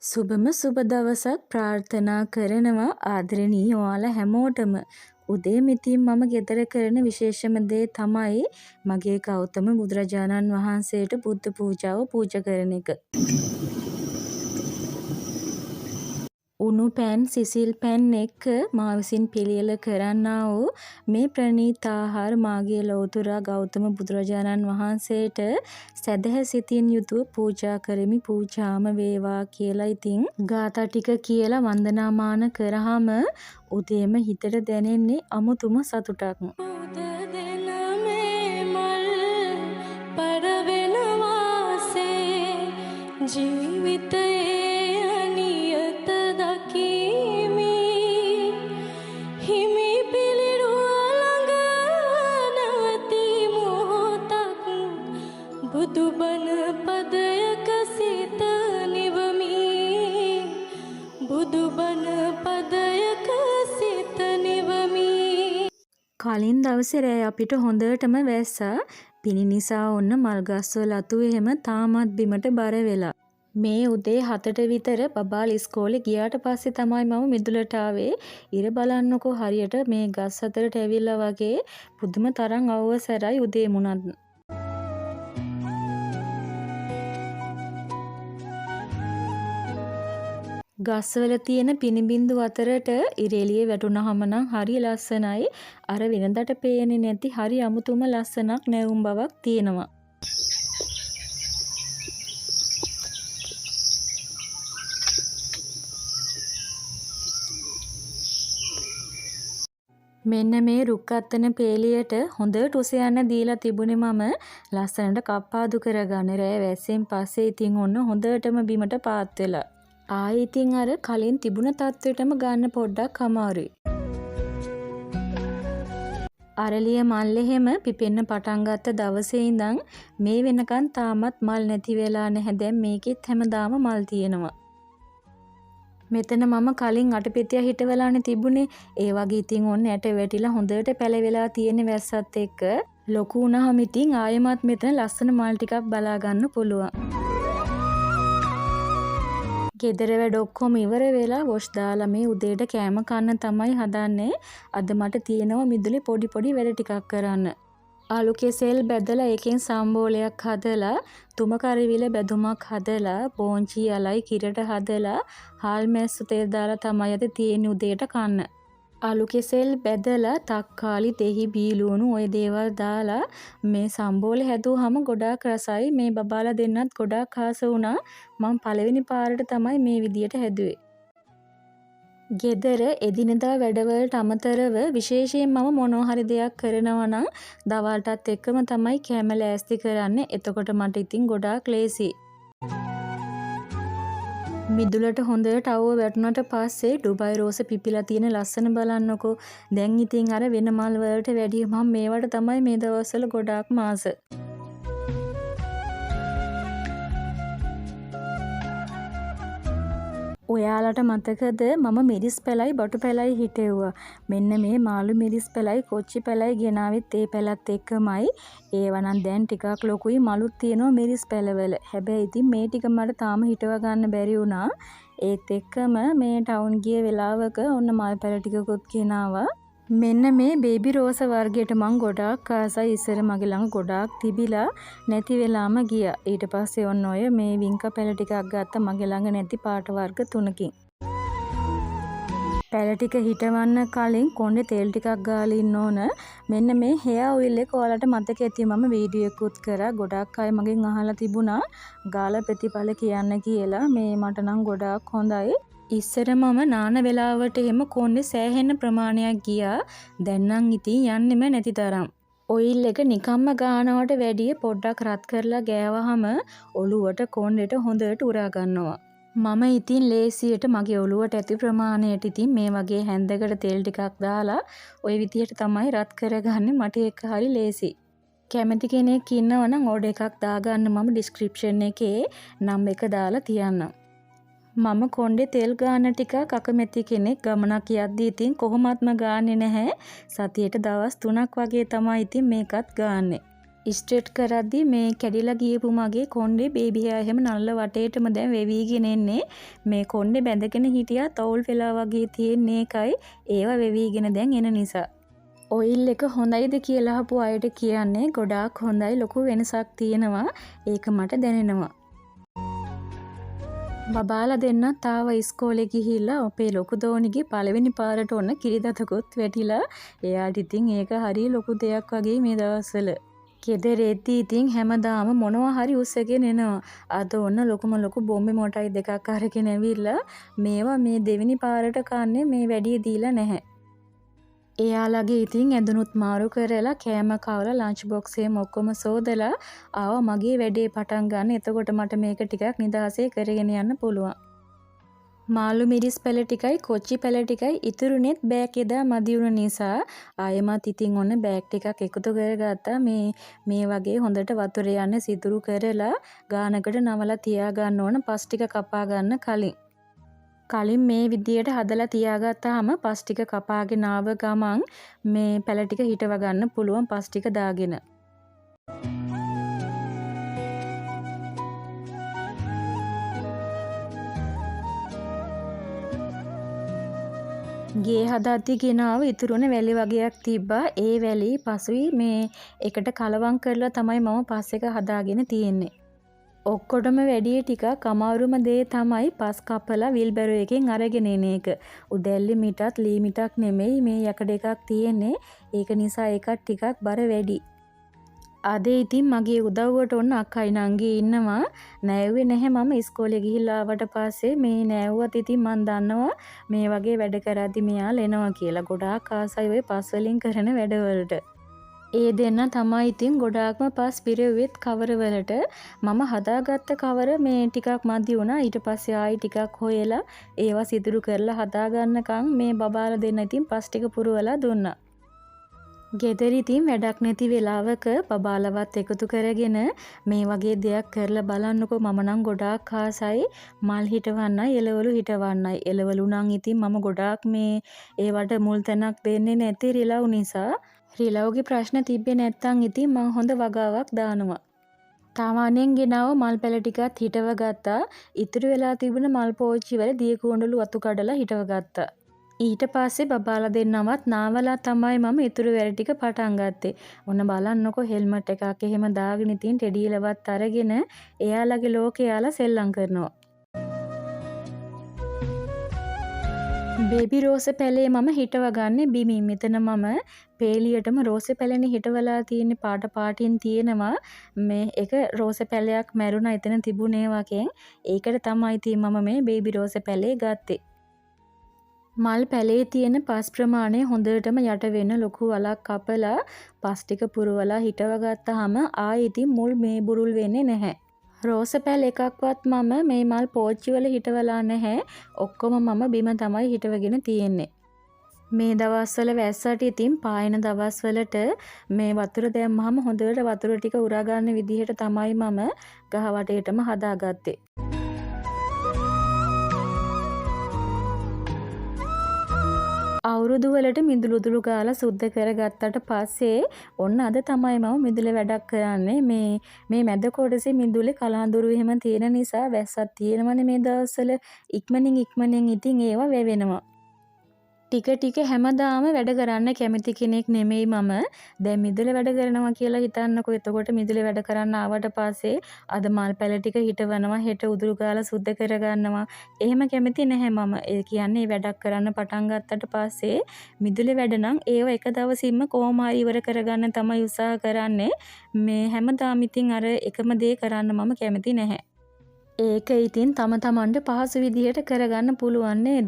සුබම සුබ දවසක් ප්‍රාර්ථනා කරනවා ආදරණීය ඔයාලා හැමෝටම. උදේ මිතින් මම ගෙදර කරන විශේෂම දේ තමයි මගේ ගෞතම බුදුරජාණන් වහන්සේට බුද්ධ පූජාව පූජා කරන එක. උණු පෑන් සිසිල් පෑන් එක්ක මා විසින් පිළියෙල කරන්නා වූ මේ ප්‍රණීත ආහාර මාගේ ලෞතුරා ගෞතම බුදුරජාණන් වහන්සේට සදහැ සිතින් යුතුව පූජා කරමි. පූජාම වේවා කියලා ඉතින් ගාථා ටික කියලා වන්දනාමාන කරාම උදේම හිතට දැනෙන්නේ අමුතුම සතුටක්. ජීවිතේ බුදුබණ පදයක සිත නිවමි බුදුබණ පදයක සිත නිවමි. කලින් දවසේ රෑ අපිට හොඳටම වැස්සා. පිණි නිසා ඔන්න මල්ගස්වල අතු එහෙම තාමත් බිමට බර වෙලා. මේ උදේ 7ට විතර බබාල ඉස්කෝලේ ගියාට පස්සේ තමයි මම මිදුලට ආවේ. ඉර බලන්නකෝ හරියට මේ ගස් අතරට ඇවිල්ලා වගේ පුදුම තරම් අවසරයි උදේ මුණත්. ගස්වල තියෙන පිනිබින්දු අතරට ඉරෙලිය වැටුනහම නම් හරි ලස්සනයි. අර වෙනදට පේන්නේ නැති හරි අමුතුම ලස්සනක් නැවුම් බවක් තියෙනවා. මෙන්න මේ රුක්කත්තන පේලියට හොඳට උස යන්න දීලා තිබුණේ මම ලස්සනට කප්පාදු කරගන්න. රෑ වැස්සෙන් පස්සේ ඉතින් ඔන්න හොඳටම බිමට පාත් වෙලා. ආයි ඉතින් අර කලින් තිබුණ තත්ත්වයටම ගන්න පොඩ්ඩක් අමාරුයි. අරලිය මල් එහෙම පිපෙන්න පටන් ගත්ත දවසේ ඉඳන් මේ වෙනකන් තාමත් මල් නැති වෙලා නැහැ. දැන් මේකෙත් හැමදාම මල් තියෙනවා. මෙතන මම කලින් අටපෙතිය හිටවලානේ තිබුණේ. ඒ වගේ ඉතින් ඔන්න ඇට වැටිලා හොඳට පැලවිලා තියෙන වැස්සත් එක්ක ලොකු වුණාම ඉතින් ආයෙමත් මෙතන ලස්සන මල් ටිකක් බලා ගන්න පුළුවන්. ගෙදර වැඩ ඔක්කොම ඉවර වෙලා වොෂ් දාලා මේ උදේට කෑම කන්න තමයි හදන්නේ. අද මට තියෙනවා මිදුලේ පොඩි පොඩි වැඩ ටිකක් කරන්න. ආලු කෙසෙල් බැදලා ඒකෙන් සම්බෝලයක් හදලා තුම කරවිල බැදුමක් හදලා පෝංචි යලයි කිරට හදලා හාල් මැස්සු තෙල් දාලා තමයි අද තියෙන්නේ උදේට කන්න. ආලු කෙසෙල් බැදලා තක්කාලි දෙහි බීලුණු ඔය දේවල් දාලා මේ සම්බෝල හැදුවාම ගොඩාක් රසයි. මේ බබාලා දෙන්නත් ගොඩාක් ආස වුණා. මම පළවෙනි පාරට තමයි මේ විදියට හැදුවේ. ගෙදර එදිනෙදා වැඩවලට අමතරව විශේෂයෙන් මම මොනවා හරි දෙයක් කරනවා නම් දවල්ටත් එක්කම තමයි කැම ලෑස්ති කරන්නේ. එතකොට මට ඉතින් ගොඩාක් ලේසි. මිදුලට හොඳට අවුව වැටුණාට පස්සේ ඩුබයි රෝස පිපිලා තියෙන ලස්සන බලන්නකෝ. දැන් ඉතින් අර වෙන මල් වලට වැඩිය මම මේවට තමයි මේ දවස්වල ගොඩාක් මාස. ඔයාලට මතකද මම මිරිස් පැලයි බටු පැලයි හිටෙව්වා. මෙන්න මේ මාළු මිරිස් පැලයි කොච්චි පැලයි ගෙනාවෙත් ඒ පැලත් එක්කමයි. ඒවා නම් දැන් ටිකක් ලොකුයි මලුත් තියෙනවා මිරිස් පැලවල. හැබැයි ඉතින් මේ ටික මට තාම හිටව ගන්න බැරි වුණා. ඒත් එක්කම මේ ටවුන් ගිය වෙලාවක ඔන්න මල් පැල ටිකකුත් ගෙනාවා. මෙන්න මේ බේබි රෝස වර්ගයට මං ගොඩාක් ආසයි. ඉස්සර මගේ ළඟ ගොඩාක් තිබිලා නැති වෙලාම ගියා. ඊට පස්සේ ඔන්න ඔය මේ වින්කා පැල ටිකක් ගත්තා මගේ ළඟ නැති පාට වර්ග 3කින්. පැල ටික හිටවන්න කලින් කොණ්ඩේ තෙල් ටිකක් ගාලා ඉන්න ඕන. මෙන්න මේ හෙයා ඔයිල් එක ඔයාලට මතක ඇති මම වීඩියෝ එකකුත් කරා. ගොඩාක් අය මගෙන් අහලා තිබුණා ගාලා ප්‍රතිඵල කියන්න කියලා. මේ මට නම් ගොඩාක් හොඳයි. ඉස්සර මම නාන වෙලාවට එහෙම කොණ්ඩේ සෑහෙන ප්‍රමාණයක් ගියා. දැන් නම් ඉතින් යන්නෙම නැති තරම්. ඔයිල් එක නිකම්ම ගානවට වැඩිය පොඩ්ඩක් රත් කරලා ගෑවහම ඔළුවට කොණ්ඩේට හොඳට උරා ගන්නවා. මම ඉතින් ලේසියට මගේ ඔළුවට ඇති ප්‍රමාණයට ඉතින් මේ වගේ හැන්දකට තෙල් ටිකක් දාලා ওই විදියට තමයි රත් කරගන්නේ. මට ඒක හරි ලේසි. කැමති කෙනෙක් ඉන්නවා නම් ඕඩර් එකක් දාගන්න මම ඩිස්ක්‍රිප්ෂන් එකේ නම් එක දාලා තියන්නම්. මම කොණ්ඩේ තෙල් ගාන ටිකක් අකමැති කෙනෙක්. ගමනක් යද්දී ඉතින් කොහොමත්ම ගාන්නේ නැහැ. සතියේට දවස් 3ක් වගේ තමයි ඉතින් මේකත් ගාන්නේ. ස්ට්‍රේට් කරද්දි මේ කැඩිලා ගියපු මගේ කොණ්ඩේ බේබි හෙයා එහෙම නල්ල වටේටම දැන් වෙවිගෙන එන්නේ. මේ කොණ්ඩේ බැඳගෙන හිටියා තවුල් වෙලා වගේ තියෙන එකයි ඒව වෙවිගෙන දැන් එන නිසා. ඔයිල් එක හොඳයිද කියලා අහපු අයට කියන්නේ ගොඩාක් හොඳයි, ලොකු වෙනසක් තියෙනවා. ඒක මට දැනෙනවා. බබාලා දෙන්නත් තාව ඉස්කෝලේ ගිහිල්ලා අපේ ලොකු දෝනිගේ පළවෙනි පාරට ඔන්න කිරිදතකොත් වැටිලා. එයාට ඉතින් ඒක හරිය ලොකු දෙයක් වගේ මේ දවස්වල. ගෙදරෙද්දී ඉතින් හැමදාම මොනවා හරි උස්සගෙන එනවා. අද ඔන්න ලොකු බොම්බේ මොටයි දෙකක් අරගෙන ඇවිල්ලා මේවා මේ දෙවෙනි පාරට කන්නේ මේ වැඩි දීලා නැහැ. එයාලගේ ඉතින් ඇඳුනුත් මාරු කරලා කෑම කවලා ලන්ච් බොක්ස් එකම ඔක්කොම සෝදලා ආවා මගේ වැඩේ පටන් ගන්න. එතකොට මට මේක ටිකක් නිදහසේ කරගෙන යන්න පුළුවන්. මාළු මිරිස් පැල ටිකයි කොච්චි පැල ටිකයි ඉතුරුනෙත් බෑග් එදා මදි වුණ නිසා ආයෙමත් ඉතින් ඔන්න බෑග් ටිකක් එකතු කරගත්තා. මේ වගේ හොඳට වතුර යන්න සිදුරු කරලා ගානකට නවලා තියා ගන්න ඕන පස් ටික කපා ගන්න කලින් මේ විදියට හදලා තියාගත්තාම පස් ටික කපාගෙන ආව ගමන් මේ පැල ටික හිටව ගන්න පුළුවන් පස් ටික දාගෙන. ගේ හදද්දි ගෙනාව ඉතුරුන වැලි වගේක් තිබ්බා. ඒ වැලි පසුයි මේ එකට කලවම් කරලා තමයි මම පස් එක හදාගෙන තියෙන්නේ. ඔක්කොටම වැඩිය ටිකක් අමාරුම දේ තමයි පස් කපලා විල්බැරෝ එකෙන් අරගෙන එන එක. උදැල්ලි මිටත් ලී මිටක් නෙමෙයි මේ යකඩ එකක් තියෙන්නේ. ඒක නිසා ඒකත් ටිකක් බර වැඩි. අද ඉතින් මගේ උදව්වට ඔන්න අක්කයි නංගි ඉන්නවා. නෑව්වේ නැහැ මම ඉස්කෝලේ ගිහිල්ලා ආවට පස්සේ මේ නෑව්වත් ඉතින් මන් දන්නවා මේ වගේ වැඩ කරද්දි මෙයාලා එනවා කියලා. ගොඩාක් ආසයි ඔය පස් වලින් කරන වැඩවලට. ඒ දෙන්න තමයි ඉතින් ගොඩාක්ම පස් පිරෙව්වෙත් කවර වලට. මම හදාගත්ත කවර මේ ටිකක් මදි වුණා. ඊට පස්සේ ආයි ටිකක් හොයලා ඒවා සිදුරු කරලා හදාගන්නකම් මේ බබාලා දෙන්න ඉතින් පස් ටික පුරවලා දුන්නා. ගෙදර ඉතින් වැඩක් නැති වෙලාවක බබාලවත් එකතු කරගෙන මේ වගේ දෙයක් කරලා බලන්නකෝ. මම නම් ගොඩාක් ආසයි මල් හිටවන්නයි එළවලු හිටවන්නයි. එළවලු නම් ඉතින් මම ගොඩාක් මේ ඒවට මුල් තැනක් දෙන්නේ නැති රිලව් නිසා. රිලව්ගේ ප්‍රශ්න තිබ්බේ නැත්තම් ඉතින් මං හොඳ වගාවක් දානවා. තාමානෙන් ගෙනාව මල් පැල ටිකත් හිටව ගත්තා. ඉතුරු වෙලා තිබුණ මල් පෝච්චි වල දිය කුණ්ඩලු වතු කඩලා හිටව ගත්තා. ඊට පස්සේ බබාලා දෙන්නවත් නාවලා තමයි මම ඉතුරු වැඩ ටික පටන් ගත්තේ. ඔන්න බලන්නකො හෙල්මට් එකක් එහෙම දාගෙන ඉතින් ටෙඩියලවත් අරගෙන එයාලගේ ලෝකේ යාලා සෙල්ලම් කරනවා. බේබි රෝස පැලේ මම හිටව ගන්න බිමින්. මෙතන මම පේලියටම රෝස පැලනේ හිටවලා තියෙන පාටින් තියෙනවා. මේ එක රෝස පැලයක් මැරුණා එතන තිබුණේ වකෙන්. ඒකට තමයි ඉතින් මම මේ බේබි රෝස පැලේ ගත්තේ. මල් පැලේ තියෙන පස් ප්‍රමාණය හොඳටම යට වෙන ලොකු වලක් කපලා පස් ටික පුරවලා හිටව ගත්තාම ආයෙ ඉතින් මුල් මේ බුරුල් වෙන්නේ නැහැ. රෝස පැල් එකක්වත් මම මේ මල් පෝච්චි වල හිටවලා නැහැ. ඔක්කොම මම බිම තමයි හිටවගෙන තියෙන්නේ. මේ දවස්වල වැස්සට ඉතින් පායන දවස්වලට මේ වතුර දැම්මහම හොඳට වතුර ටික උරා ගන්න විදිහට තමයි මම ගහ වටේටම හදාගත්තේ. අවුරුදු වලට මිදුළුදුළු ගාලා සුද්ධ කරගත්තට පස්සේ ඔන්න අද තමයි මම මිදුලේ වැඩක් කරන්නේ. මේ මැද කොටසේ මිදුලේ කලාඳුරු එහෙම තියෙන නිසා වැස්සක් තියෙනවනේ මේ දවස්වල. ඉක්මනින් ඉතින් ඒවා වැවෙනවා. ටික හැමදාම වැඩ කරන්න කැමති කෙනෙක් නෙමෙයි මම. දැන් මිදුලේ වැඩ කරනවා කියලා හිතන්නකෝ. එතකොට මිදුලේ වැඩ කරන්න ආවට පස්සේ අද මල් පැල ටික හිටවනවා, හෙට උදුරු ගාලා සුද්ධ කරගන්නවා. එහෙම කැමති නැහැ මම. ඒ කියන්නේ වැඩක් කරන්න පටන් ගත්තට පස්සේ මිදුලේ වැඩ නම් ඒව එක දවසින්ම කොහොම හරි ඉවර කරගන්න තමයි උත්සාහ කරන්නේ. මේ හැමදාම ඉතින් අර එකම දේ කරන්න මම කැමති නැහැ. ඒක ඉතින් තමන්ට පහසු විදිහට කරගන්න පුළුවන් නේද?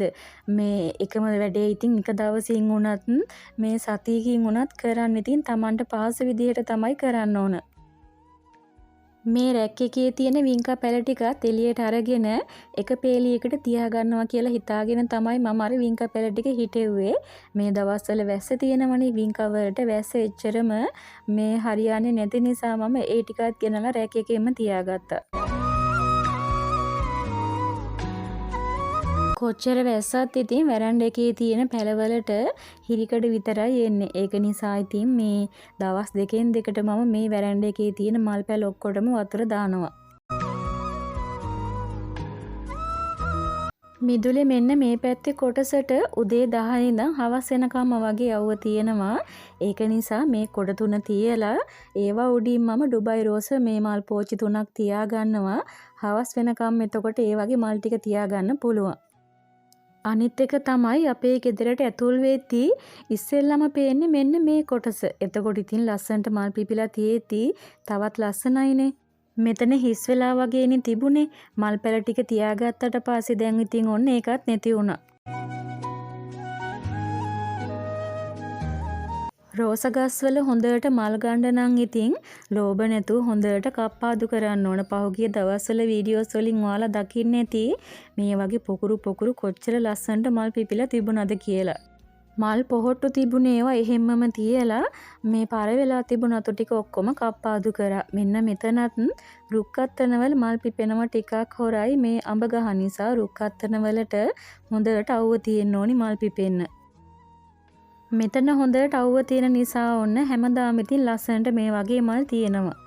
මේ එකම වැඩේ ඉතින් එක දවසින් වුණත් මේ සතියකින් වුණත් කරන්න ඉතින් තමන්ට පහසු විදිහට තමයි කරන්න ඕන. මේ රැක් එකේ තියෙන වින්කා පැල ටිකත් එළියට අරගෙන එක පේලියකට තියාගන්නවා කියලා හිතාගෙන තමයි මම අර වින්කා පැල ටික හිටෙව්වේ. මේ දවස්වල වැස්ස තියෙනවනේ වින්කා වලට වැස්ස එච්චරම මේ හරියන්නේ නැති නිසා මම ඒ ටිකත් ගෙනලා රැක් එකේම තියාගත්තා. කොච්චර වැස්සත් ඉතින් වැරන්ඩ එකේ තියෙන පැලවලට හිරිකඩ විතරයි එන්නේ. ඒක නිසා ඉතින් මේ දවස් දෙකෙන් දෙකට මම මේ වැරන්ඩ එකේ තියෙන මල් පැල ඔක්කොටම වතුර දානවා. මිදුලේ මෙන්න මේ පැත්තේ කොටසට උදේ 10 ඉඳන් හවස් වෙනකම්ම වගේ යවුව තියෙනවා. ඒක නිසා මේ කොට තුන තියලා ඒවා උඩින් මම ඩුබයි රෝස මේ මල් පෝච්චි තුනක් තියා ගන්නවා. හවස් වෙනකම් එතකොට ඒ වගේ මල් ටික තියා ගන්න පුළුවන්. අනිත් එක තමයි අපේ ගෙදරට ඇතුල් වෙද්දී ඉස්සෙල්ලාම පේන්නේ මෙන්න මේ කොටස. එතකොට ඉතින් ලස්සනට මල් පිපිලා තියෙද්දී තවත් ලස්සනයිනේ. මෙතන හිස් වෙලා වගේනේ තිබුණේ. මල් පැල ටික තියාගත්තට පස්සේ දැන් ඉතින් ඔන්න ඒකත් නැති වුණා. රෝස ගස්වල හොඳට මල් ගන්න නම් ඉතින් ලෝභ නැතුව හොඳට කප්පාදු කරන්න ඕන. පහුගිය දවස්වල වීඩියෝස් වලින් ඔයාලා දකින්න ඇති මේ වගේ පොකුරු කොච්චර ලස්සනට මල් පිපිලා තිබුණාද කියලා. මල් පොහොට්ටු තිබුණේ ඒවා එහෙම්මම තියලා මේ පාර වෙලා තිබුණ අතු ටික ඔක්කොම කප්පාදු කරා. මෙන්න මෙතනත් රුක්කත්තනවල මල් පිපෙනවා ටිකක් හොරයි. මේ අඹ ගහ නිසා රුක්කත්තනවලට හොඳට අවුව තියෙන්න ඕනි මල් පිපෙන්න. මෙතන හොඳට අවුව තියෙන නිසා ඔන්න හැමදාම ඉතින් ලස්සනට මේ වගේ මල් තියෙනවා.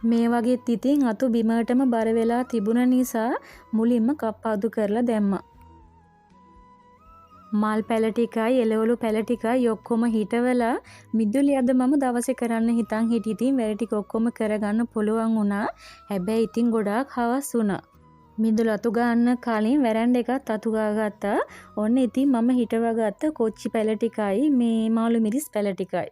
මේ වගේත් ඉතින් අතු බිමටම බර වෙලා තිබුණ නිසා මුලින්ම කප්පාදු කරලා දැම්මා. මල් පැල ටිකයි එළවලු පැල ටිකයි ඔක්කොම හිටවලා මිදුලි අද මම දවසේ කරන්න හිතන් හිටියේ. ඉතින් වැඩ ටික ඔක්කොම කරගන්න පුළුවන් වුණා. හැබැයි ඉතින් ගොඩාක් හවස් වුණා. මිදුල අතු ගන්න කලින් වැරන්ඩ එකත් අතු ගාගත්තා. ඔන්න ඉතින් මම හිටවගත්ත කොච්චි පැල ටිකයි මේ මාළු මිරිස් පැල ටිකයි.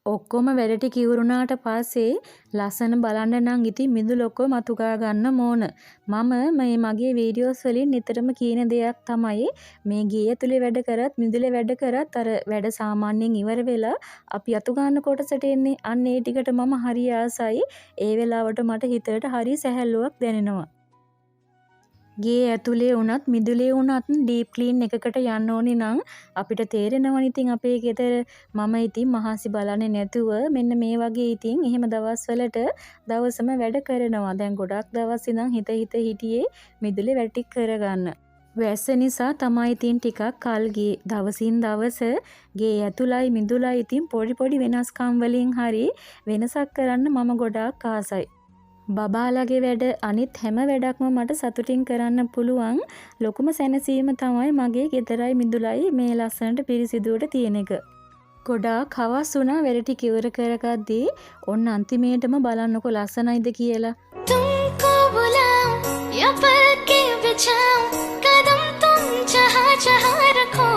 ඔක්කොම වැඩ ටික ඉවරුණාට පස්සේ ලස්සන බලන්න නම් ඉතින් මිදුල ඔක්කොම අතු ගා ගන්න ඕන. මම මේ මගේ වීඩියෝස් වලින් නිතරම කියන දෙයක් තමයි මේ ගේ ඇතුලේ වැඩ කරත් මිදුලේ වැඩ කරත් අර වැඩ සාමාන්‍යයෙන් ඉවර වෙලා අපි අතු ගන්න කොටසට එන්නේ. අන්න ඒ ටිකට මම හරි ආසයි. ඒ වෙලාවට මට හිතට හරි සැහැල්ලුවක් දැනෙනවා. ගේ ඇතුලේ වුණත් මිදුලේ වුණත් ඩීප් ක්ලීන් එකකට යන්න ඕනේ නම් අපිට තේරෙනවා ඉතින් අපේ ගෙදර මම ඉතින් මහසි බලන්නේ නැතුව මෙන්න මේ වගේ ඉතින් එහෙම දවස්වලට දවසම වැඩ කරනවා. දැන් ගොඩක් දවස් ඉඳන් හිත හිටියේ මිදුලේ වැඩ ටික කරගන්න. වැස්ස නිසා තමයි ඉතින් ටිකක් කල් ගියේ. දවසින් දවස ගේ ඇතුලයි මිදුලයි ඉතින් පොඩි වෙනස්කම් වලින් හරි වෙනසක් කරන්න මම ගොඩාක් ආසයි. බබාලගේ වැඩ අනිත් හැම වැඩක්ම මට සතුටින් කරන්න පුළුවන්. ලොකුම සැනසීම තමයි මගේ ගෙදරයි මිදුලයි මේ ලස්සනට පිරිසිදුවට තියෙන එක. ගොඩාක් හවස් වුණා වැඩ ටික ඉවර කරගද්දී ඔන්න අන්තිමේටම බලන්නකො ලස්සනයිද කියලා. तुमको बुलाऊं या पलके बिछाऊं कदम तुम जहां जहां रखो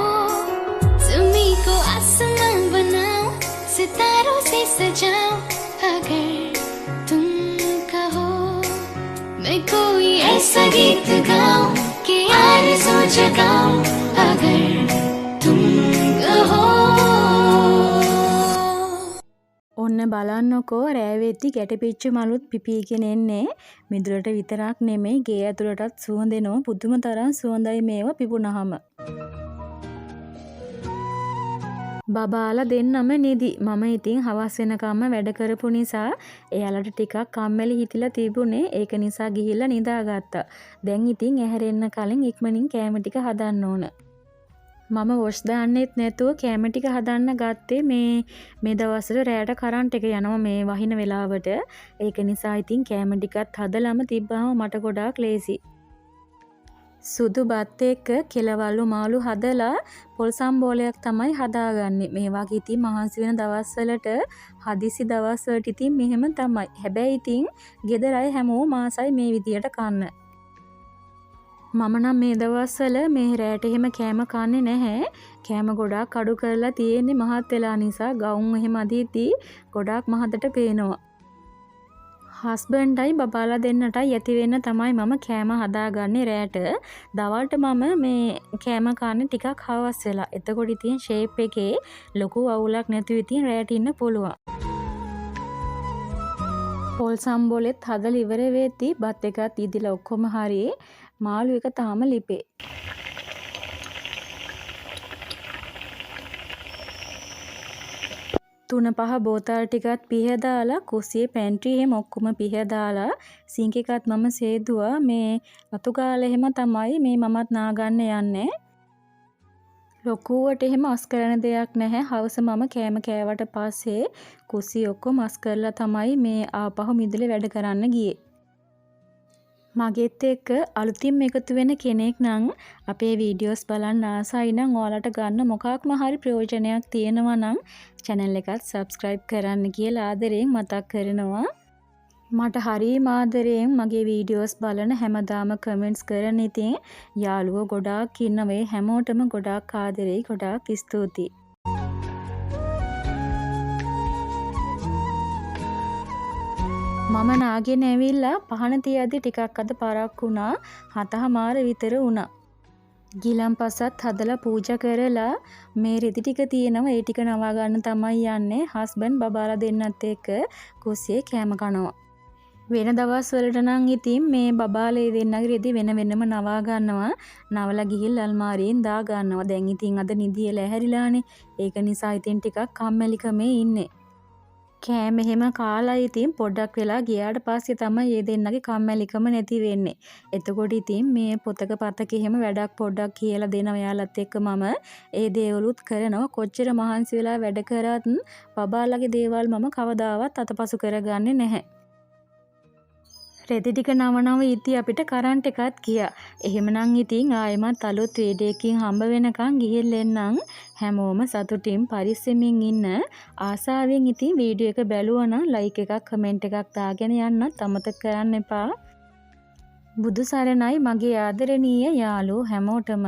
ज़मीं को आसमां बनाऊं सितारों से सजाऊं अगर तुम कहो मैं कोई ऐसा गीत गाऊं कि आरज़ू जगाऊं अगर तुम कहो. ඔන්න බලන්නකෝ රෑ වෙද්දි ගැටපිච්ච මලුත් පිපීගෙන එන්නේ. මිදුලට විතරක් නෙමෙයි ගේ ඇතුළටත් සුවඳෙනවා. පුදුම තරම් සුවඳයි මේවා පිපුණාම. බබාලා දෙන්නම නිදි. මම ඉතින් හවස් වෙනකම්ම වැඩ කරපු නිසා එයාලට ටිකක් කම්මැලි හිතිලා තිබුණේ. ඒක නිසා ගිහිල්ලා නිදාගත්තා. දැන් ඉතින් ඇහැරෙන්න කලින් ඉක්මනින් කෑම ටික හදන්න ඕන. මම වොෂ් දාන්නෙත් නැතුව කැම ටික හදන්න ගත්තේ මේ දවස්වල රැයට කරන්ට් එක යනවා මේ වහින වෙලාවට. ඒක නිසා ඉතින් කැම ටිකත් හදලම තිබ්බාම මට ගොඩාක් ලේසි. සුදු බත් එක්ක කෙලවලු මාළු හදලා පොල් සම්බෝලයක් තමයි හදාගන්නේ. මේ වගේ ඉතින් මහන්සි වෙන දවස්වලට හදිසි දවස්වලට ඉතින් මෙහෙම තමයි. හැබැයි ඉතින් ගෙදර අය හැමෝම ආසයි මේ විදියට කන්න. මම නම් මේ දවස්වල මේ රැට එහෙම කෑම කන්නේ නැහැ. කෑම ගොඩාක් අඩු කරලා තියෙන්නේ මහත් වෙලා නිසා. ගවුම් එහෙම අදීදී ගොඩාක් මහතට පේනවා. හස්බන්ඩ්යි බබාලා දෙන්නටයි ඇති වෙන්න තමයි මම කෑම හදාගන්නේ රැට. දවල්ට මම මේ කෑම කන්නේ ටිකක් හවස් වෙලා. එතකොට ඉතින් ෂේප් එකේ ලොකු අවුලක් නැතුව ඉතින් රැට ඉන්න පුළුවන්. පොල් සම්බෝලෙත් හදලා ඉවර වෙද්දී බත් එකත් ඉදිලා ඔක්කොම හරි. මාළු එක තාම ලිපේ. 3-5 බෝතල් ටිකත් පිහදාලා කුස්සියේ පැන්ට්‍රි එහෙම ඔක්කොම පිහදාලා සිංක් එකත් මම සේදුවා. මේ අතු ගාලා එහෙම තමයි මේ මමත් නාගන්න යන්නේ. ලොකුවට එහෙම අස් කරන දෙයක් නැහැ. හවස මම කෑම කෑවට පස්සේ කුස්සිය ඔක්කොම අස් කරලා තමයි මේ ආපහු මිදුලේ වැඩ කරන්න ගියේ. මගෙත් එක්ක අලුතින් එකතු වෙන කෙනෙක් නම් අපේ වීඩියෝස් බලන්න ආසයි නම් ඔයාලට ගන්න මොකක්ම හරි ප්‍රයෝජනයක් තියෙනවා නම් channel එකත් subscribe කරන්න කියලා ආදරයෙන් මතක් කරනවා. මට හරිම ආදරයෙන් මගේ වීඩියෝස් බලන හැමදාම කමෙන්ට්ස් කරන ඉතින් යාළුවෝ ගොඩාක් ඉන්නවා. හැමෝටම ගොඩාක් ආදරෙයි, ගොඩාක් ස්තුතියි. මම නාගෙන ඇවිල්ලා පහන තියද්දි ටිකක් අද පරක් වුණා. 7:00 විතර වුණා. ගිලන්පසත් හදලා පූජා කරලා මේ රෙදි ටික තියෙනවා. ඒ ටික නවා ගන්න තමයි යන්නේ. හස්බන්ඩ් බබාලා දෙන්නත් එක්ක කුස්සියේ කෑම කනවා. වෙන දවස් වලට නම් ඉතින් මේ බබාලේ දෙන්නගේ රෙදි වෙන වෙනම නවා ගන්නවා. නවලා ගිහිල්ලා අල්මාරියෙන් දා ගන්නවා. දැන් ඉතින් අද නිදියලා ඇහැරිලානේ. ඒක නිසා ඉතින් ටිකක් කම්මැලිකමේ ඉන්නේ. කෑම එහෙම කාලා ඉතින් පොඩ්ඩක් වෙලා ගියාට පස්සේ තමයි මේ දෙන්නගේ කම්මැලිකම නැති වෙන්නේ. එතකොට ඉතින් මේ පොතක පතක එහෙම වැඩක් පොඩ්ඩක් කියලා දෙනවා යාලත් එක්ක මම ඒ දේවලුත් කරනවා. කොච්චර මහන්සි වෙලා වැඩ කරත් බබාලගේ දේවල් මම කවදාවත් අතපසු කරගන්නේ නැහැ. රෙදි ටික නව ඉති අපිට කරන්ට් එකත් ගියා. එහෙමනම් ඉතින් ආයෙමත් අලුත් වීඩියෝ එකකින් හම්බ වෙනකන් ගිහිල්ලෙන්නම්. හැමෝම සතුටින් පරිස්සමින් ඉන්න. ආසාවෙන් ඉතින් වීඩියෝ එක බැලුවා නම් ලයික් එකක් කමෙන්ට් එකක් දාගෙන යන්නත් අමතක කරන්න එපා. බුදු සරණයි මගේ ආදරණීය යාළුවෝ හැමෝටම.